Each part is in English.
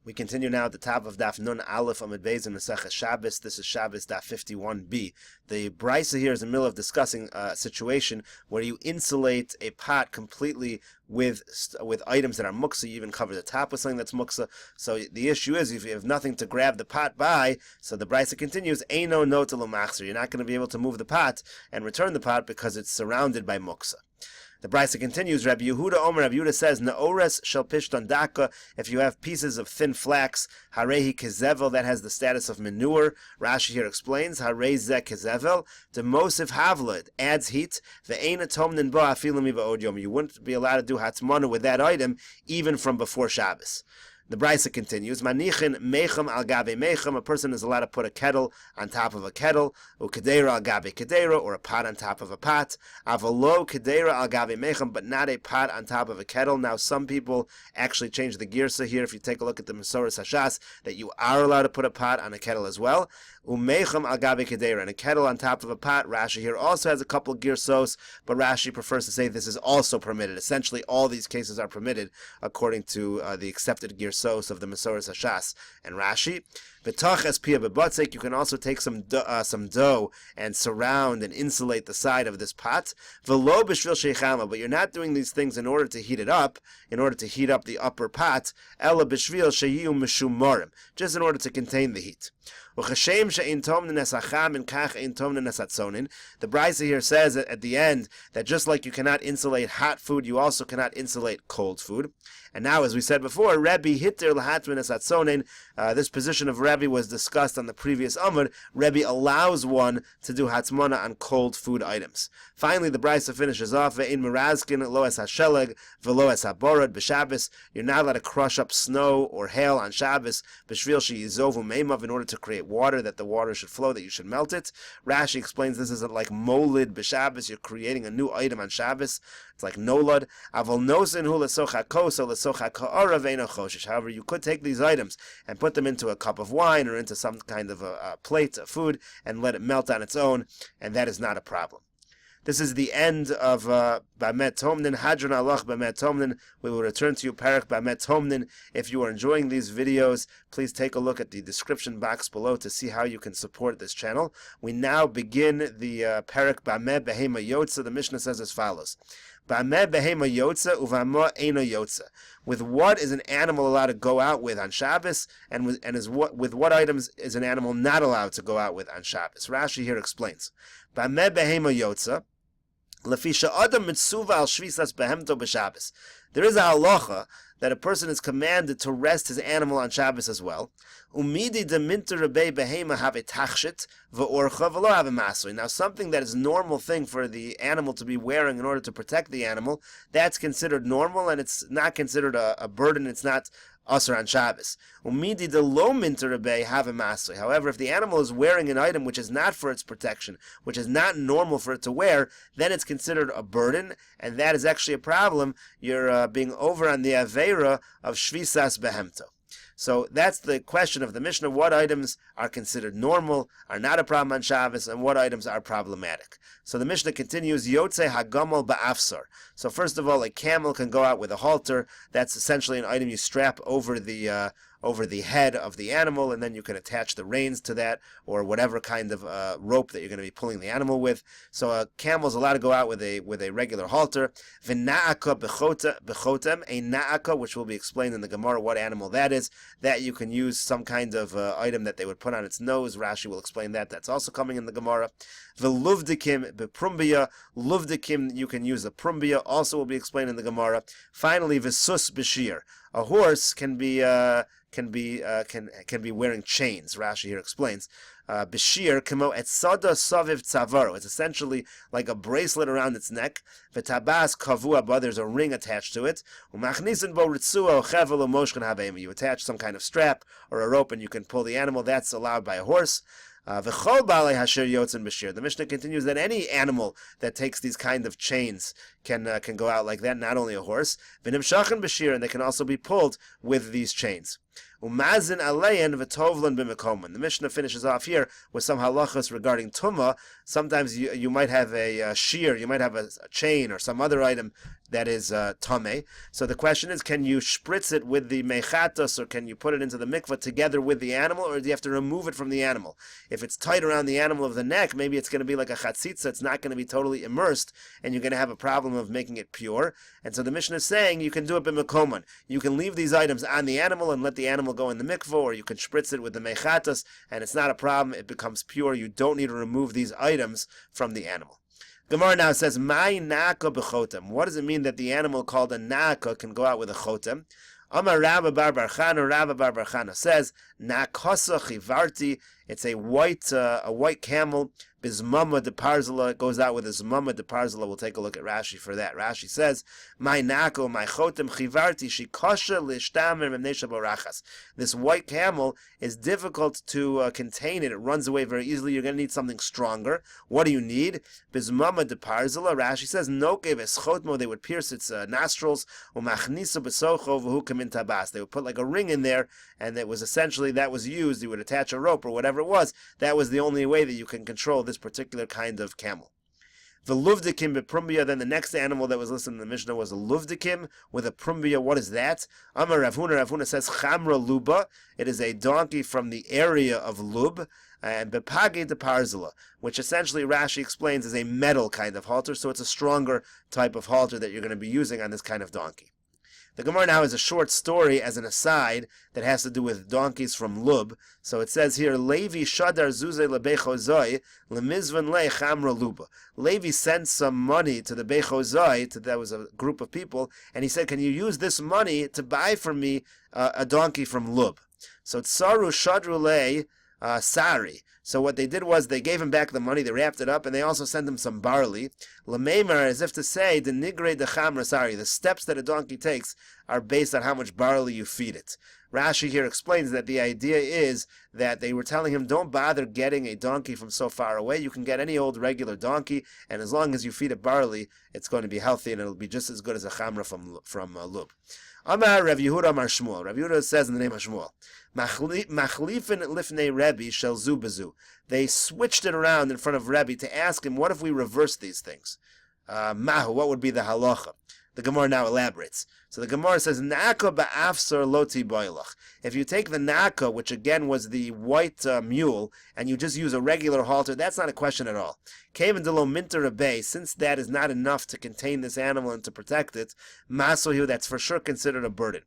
We continue now at the top of Daf Nun Aleph Amud Beis in Meseches Shabbos. This is Shabbos Daf 51b. The brisa here is in the middle of discussing a situation where you insulate a pot completely with items that are muksa. You even cover the top with something that's muksa. So the issue is if you have nothing to grab the pot by, so the brisa continues, Eino notelu machzer. You're not going to be able to move the pot and return the pot because it's surrounded by muksa. The brisa continues, Rabbi Yehuda Omer, Rabbi Yehuda says, Na'ores shel pishton daka, if you have pieces of thin flax, harehi kezevel, that has the status of manure. Rashi here explains, harei zeh kezevel, the mosif havla, it adds heat, ve'ena tomnin bo afilu mi va'od yom, you wouldn't be allowed to do hatzmana with that item, even from before Shabbos. The brisa continues, Manichin mechem al gabe mechem, a person is allowed to put a kettle on top of a kettle, or kedera al gabe kedera, or a pot on top of a pot, avalo kedera al gabe mechem, but not a pot on top of a kettle. Now some people actually change the girsa here, if you take a look at the Meseches Hashas, that you are allowed to put a pot on a kettle as well. Umechem al gabe kedera, and a kettle on top of a pot. Rashi here also has a couple of girsos, but Rashi prefers to say this is also permitted. Essentially all these cases are permitted according to the accepted girsos of the Meseches Hashas and Rashi. V'tach es pia bebatzek, you can also take some dough and surround and insulate the side of this pot. V'lo b'shvil sheichama, but you're not doing these things in order to heat it up, in order to heat up the upper pot. Ela b'shvil sheyu mishumorim, just in order to contain the heat. The brisa here says at the end that just like you cannot insulate hot food, you also cannot insulate cold food. And now, as we said before, Rebbe hitter lahatmin esatzonin. This position of Rebbe was discussed on the previous Amud. Rebbe allows one to do hatzmana on cold food items. Finally, the brisa finishes off ve'in merazkin lo es hasheleg velo es haborad b'Shabbos. You're not allowed to crush up snow or hail on Shabbos b'shvil sheyizovu meimav, in order to create water, that the water should flow, that you should melt it. Rashi explains this is like molid b'Shabbos. You're creating a new item on Shabbos. It's like nolad. Avol nosin hu lesochakos o lesochaka'ara ve'eno choshish. However, you could take these items and put them into a cup of wine or into some kind of a plate of food and let it melt on its own, and that is not a problem. This is the end of Bamet Tomnin, Hadron Alach Bamet Tomnin. We will return to you, Parak Bamet Tomnin. If you are enjoying these videos, please take a look at the description box below to see how you can support this channel. We now begin the Parak Bamet Behema Yotza. The Mishnah says as follows. Bamet Behema Yotza uvama Eino Yotza. With what is an animal allowed to go out with on Shabbos, and with what items is an animal not allowed to go out with on Shabbos? Rashi here explains. Bamet Behema Yotza. There is a halacha that a person is commanded to rest his animal on Shabbos as well. Now, something that is normal thing for the animal to be wearing in order to protect the animal, that's considered normal, and it's not considered a burden. It's not Asr on Shabbos. However, if the animal is wearing an item which is not for its protection, which is not normal for it to wear, then it's considered a burden, and that is actually a problem. You're being over on the Aveira of Shvisas Behemto. So that's the question of the Mishnah. What items are considered normal, are not a problem on Shabbos, and what items are problematic? So the Mishnah continues, Yotze Hagamal Ba'afsar. So first of all, a camel can go out with a halter. That's essentially an item you strap over the head of the animal, and then you can attach the reins to that, or whatever kind of rope that you're going to be pulling the animal with. So a camel is allowed to go out with a regular halter. V'na'aka b'chotem, a na'aka, which will be explained in the Gemara what animal that is. That you can use some kind of item that they would put on its nose. Rashi will explain that. That's also coming in the Gemara. V'luvdikim b'prumbia, luvdikim, you can use a prumbia, also will be explained in the Gemara. Finally, v'sus b'shir, a horse can be wearing chains. Rashi here explains. Bishir kamo etzada saviv tzavaro. It's essentially like a bracelet around its neck. V'tabas kavua, but there's a ring attached to it. Umachnisin bo ritzua chevel umoshchen haveim. You attach some kind of strap or a rope and you can pull the animal. That's allowed by a horse. The Mishnah continues that any animal that takes these kind of chains can go out like that, not only a horse. And they can also be pulled with these chains. Umazin alein v'tovlan b'mekoman. The Mishnah finishes off here with some halachas regarding tumah. Sometimes you might have a shear, you might have a chain or some other item that is tameh. So the question is, can you spritz it with the mechatos, or can you put it into the mikvah together with the animal, or do you have to remove it from the animal? If it's tight around the animal of the neck, maybe it's going to be like a chatzitza, it's not going to be totally immersed, and you're going to have a problem of making it pure. And so the Mishnah is saying you can do it b'mekoman. You can leave these items on the animal and let the animal go in the mikvah, or you can spritz it with the mechatos, and it's not a problem, it becomes pure. You don't need to remove these items from the animal. Gemara now says, "My naka b'chotem." What does it mean that the animal called a naka can go out with a chotem? Amar Rabba bar bar Chana. Rabba bar bar Chana says, "Nakasa chivarti." It's a white camel. Bizmama de parzala. It goes out with a zmama de parzala. We'll take a look at Rashi for that. Rashi says, "My nako, my chotem chivarti shikosha lishtamer memnesha borachas." This white camel is difficult to contain it. It runs away very easily. You're going to need something stronger. What do you need? Bizmama de parzala. Rashi says, "Noke v'schotmo." They would pierce its nostrils. Umachnisa besocho v'hukim tabas. They would put like a ring in there, and it was essentially that was used. You would attach a rope or whatever it was. That was the only way that you can control this particular kind of camel. The luvdikim beprumbia. Then the next animal that was listed in the Mishnah was a luvdikim with a prumbia. What is that? Amar Rav Huna. Rav Huna says chamra luba. It is a donkey from the area of Lub, and bepage de parzala, which essentially Rashi explains is a metal kind of halter. So it's a stronger type of halter that you're going to be using on this kind of donkey. The Gemara now has a short story as an aside that has to do with donkeys from Lub. So it says here, Levi shadar zuze lebechozoi lemizvan le chamra luba. Levi sent some money to the bechozoi, that was a group of people, and he said, "Can you use this money to buy for me a donkey from Lub?" So tsaru shadru le sari. So what they did was they gave him back the money, they wrapped it up, and they also sent him some barley. Lamemar, as if to say, the nigre de chamra sari, the steps that a donkey takes are based on how much barley you feed it. Rashi here explains that the idea is that they were telling him, don't bother getting a donkey from so far away. You can get any old regular donkey, and as long as you feed it barley, it's going to be healthy, and it'll be just as good as a chamra from Lub. Amar Rav Yehuda Amar Shmuel. Rav Yehuda says in the name of Shmuel, Machlifin lifnei Rebbe shel zu bezu. They switched it around in front of Rebbe to ask him, what if we reverse these things? Mahu, what would be the halacha? The Gemara now elaborates. So the Gemara says, Naka ba'afsar loti boilach. If you take the Naka, which again was the white mule, and you just use a regular halter, that's not a question at all. Kaven de lo minter bay, since that is not enough to contain this animal and to protect it, masohu, that's for sure considered a burden.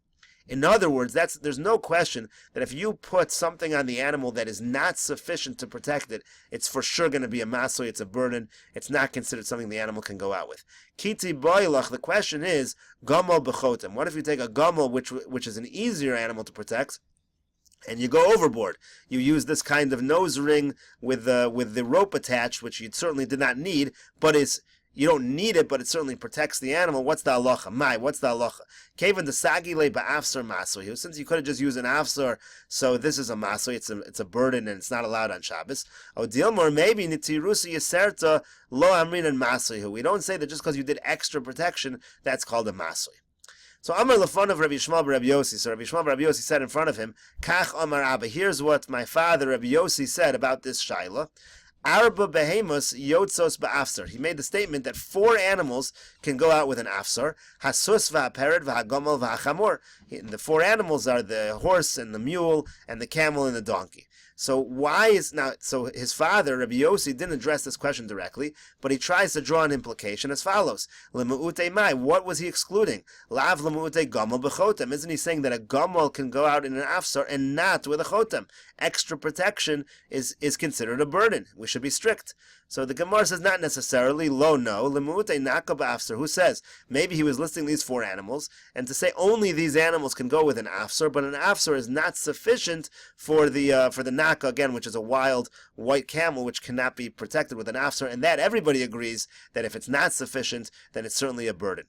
In other words, there's no question that if you put something on the animal that is not sufficient to protect it, it's for sure going to be a masoy, it's a burden, it's not considered something the animal can go out with. Kiti boilach, the question is, gamal b'chotem. What if you take a gamal, which is an easier animal to protect, and you go overboard? You use this kind of nose ring with the rope attached, which you certainly did not need, but you don't need it, but it certainly protects the animal. What's the halacha? What's the halacha? Kevin the sagile ba'afsar masoy. Since you could have just used an afsar, so this is a masoy. It's a burden and it's not allowed on Shabbos. O dilmor, maybe nitirusi yaserta lo amrin and masoy. We don't say that just because you did extra protection, that's called a masoy. So Amar lefon of Rabbi Yishmael Rabbi Yossi. So Rabbi Yishmael Rabbi Yossi said in front of him, Kach Amar Abba. Here's what my father Rabbi Yossi said about this shaila. Arba behemus yotzos ba'afsar. He made the statement that 4 animals can go out with an afsar. Hasus va'pered v'hagomal v'hachamor. The 4 animals are the horse and the mule and the camel and the donkey. So so his father, Rabbi Yossi, didn't address this question directly, but he tries to draw an implication as follows. Lemu'ute mai, what was he excluding? Lav lemu'ute gamal b'chotem. Isn't he saying that a gamal can go out in an afsar and not with a chotem? Extra protection is considered a burden. We should be strict. So the Gemara says not necessarily, no. Lemu'ute naka b'afsar. Who says? Maybe he was listing these 4 animals, and to say only these animals can go with an afsar, but an afsar is not sufficient for the naka, again, which is a wild white camel, which cannot be protected with an afsar, and that everybody agrees that if it's not sufficient, then it's certainly a burden.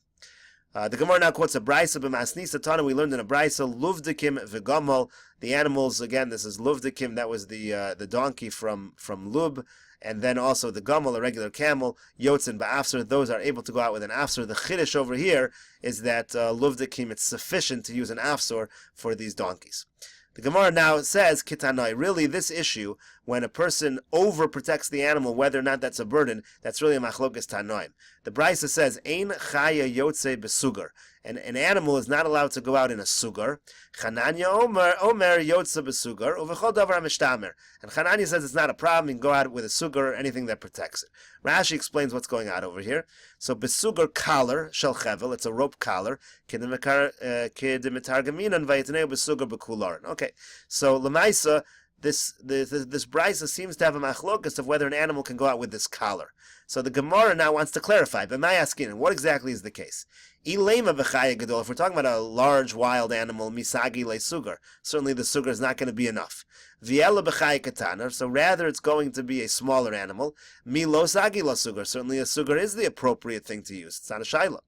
The Gemara now quotes a brisa b'masnisa tana. We learned in a brisa luvdikim v'gamal. The animals, again, this is luvdikim. That was the donkey from Lub, and then also the gamal, a regular camel, yotzin ba'afsar. Those are able to go out with an afsar. The chiddush over here is that luvdikim, it's sufficient to use an afsar for these donkeys. The Gemara now says, Kitanoi, really this issue, when a person overprotects the animal, whether or not that's a burden, that's really a machlokas tanoim. The Brisa says, Ein chaya yotze besugar. An animal is not allowed to go out in a sugar. Chananya omer yotze besugar, uvechol davar mishtamer. And Chananya says it's not a problem, you can go out with a sugar or anything that protects it. Rashi explains what's going on over here. So besugar collar, shel chevel, it's a rope collar. Kidimitargaminan vayitneu besugar bekularin. Okay, so Lamaisa, this brisa seems to have a machlokas of whether an animal can go out with this collar. So the Gemara now wants to clarify. But my asking, what exactly is the case? Ilema b'chaya gadol. If we're talking about a large wild animal, misagi le sugar, certainly the sugar is not going to be enough. Viela b'chaya katana. So rather, it's going to be a smaller animal. Mi lo sagi la sugar. Certainly, a sugar is the appropriate thing to use. It's not a shaila.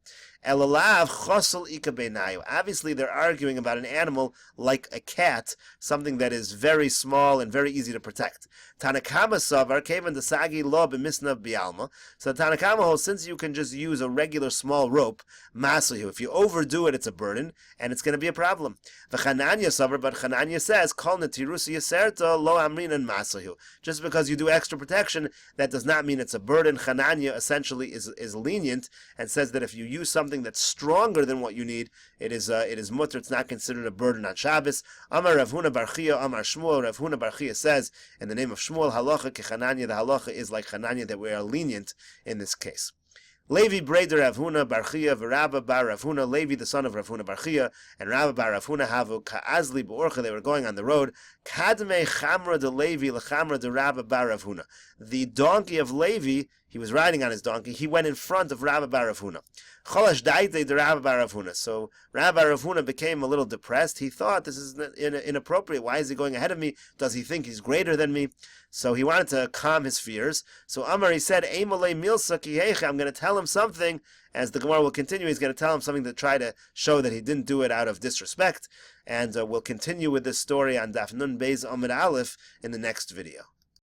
Elalav chosel ikabenayu. Obviously, they're arguing about an animal like a cat, something that is very small and very easy to protect. Tanakama savar kevan desagi lo b'misnav bialma. So Tanakama holds, since you can just use a regular small rope, masahu. If you overdo it, it's a burden, and it's going to be a problem. V'chananya savar, but Chananya says, kol netirusi yaserta lo amrinan masahu. Just because you do extra protection, that does not mean it's a burden. Chananya essentially is lenient and says that if you use something that's stronger than what you need, it is mutter. It's not considered a burden on Shabbos. Amar Rav Huna bar Chia, Amar Shmuel. Rav Huna bar Chia says, in the name of Shmuel, halacha kechananya. The halacha is like Chananya, that we are lenient in this case. Levi breder Rav Huna bar Chia v'Rabba bar Rav Huna. Levi, the son of Rav Huna bar Chia, and Rabba bar Rav Huna havu ka'azli b'orcha. They were going on the road. Kadmei chamra de Levi lechamra de Rabba bar Rav Huna. The donkey of Levi, he was riding on his donkey, he went in front of Rabba bar Rav Huna. Cholash daite de Rabba bar Rav Huna. So Rabba bar Rav Huna became a little depressed. He thought, this is inappropriate. Why is he going ahead of me? Does he think he's greater than me? So he wanted to calm his fears. So Amar, he said, Eimale milsa ki heicha. I'm going to tell him something. As the Gemara will continue, he's going to tell him something to try to show that he didn't do it out of disrespect. And we'll continue with this story on Daf Nun Beis Amud Aleph in the next video.